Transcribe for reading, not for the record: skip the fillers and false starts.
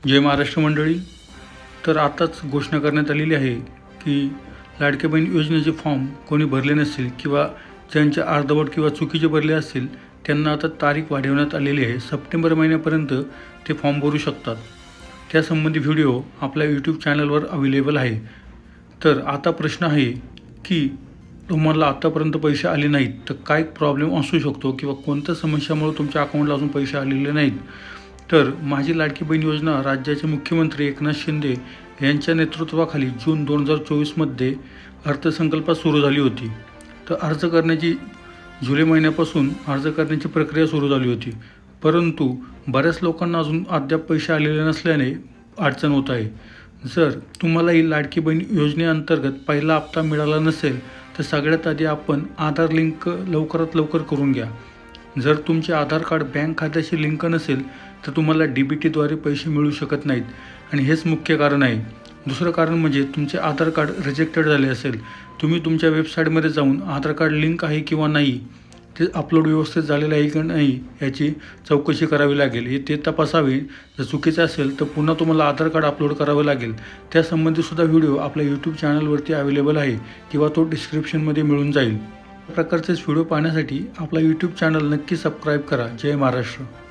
जय महाराष्ट्र मंडळी. तर आताच घोषणा करण्यात आलेली आहे की लाडक्या बहीण योजनेचे फॉर्म कोणी भरले नसतील किंवा ज्यांचे अर्धवट किंवा चुकीचे भरले असतील त्यांना आता तारीख वाढवण्यात आलेली आहे. सप्टेंबर महिन्यापर्यंत ते फॉर्म भरू शकतात. त्यासंबंधी व्हिडिओ आपल्या यूट्यूब चॅनलवर अवेलेबल आहे. तर आता प्रश्न आहे की तुम्हाला आतापर्यंत पैसे आले नाहीत तर काय प्रॉब्लेम असू शकतो किंवा कोणत्या समस्यामुळे तुमच्या अकाउंटला अजून पैसे आलेले नाहीत. तर माझी लाडकी बहीण योजना राज्याचे मुख्यमंत्री एकनाथ शिंदे यांच्या नेतृत्वाखाली जून 2024मध्ये अर्थसंकल्पात सुरू झाली होती. तर अर्ज करण्याची जुलै महिन्यापासून अर्ज करण्याची प्रक्रिया सुरू झाली होती. परंतु बऱ्याच लोकांना अजून अद्याप पैसे आलेले नसल्याने अडचण होत आहे. जर तुम्हालाही लाडकी बहीण योजनेअंतर्गत पहिला हप्ता मिळाला नसेल तर सगळ्यात आधी आपण आधार लिंक लवकरात लवकर करून घ्या. जर तुमचे आधार कार्ड बँक खात्याशी लिंक नसेल तर तुम्हाला DBTद्वारे पैसे मिळू शकत नाहीत आणि हेच मुख्य कारण आहे. दुसरं कारण म्हणजे तुमचे आधार कार्ड रिजेक्टेड झाले असेल. तुम्ही तुमच्या वेबसाईटमध्ये जाऊन आधार कार्ड लिंक आहे किंवा नाही, ते अपलोड व्यवस्थित झालेलं आहे की नाही याची चौकशी करावी लागेल. ते तपासावे. जर चुकीचं असेल तर पुन्हा तुम्हाला आधार कार्ड अपलोड करावं लागेल. त्यासंबंधीसुद्धा व्हिडिओ आपल्या यूट्यूब चॅनलवरती अवेलेबल आहे किंवा तो डिस्क्रिप्शनमध्ये मिळून जाईल. या प्रकारचेच व्हिडिओ पाहण्यासाठी आपला यूट्यूब चॅनल नक्की सबस्क्राईब करा. जय महाराष्ट्र.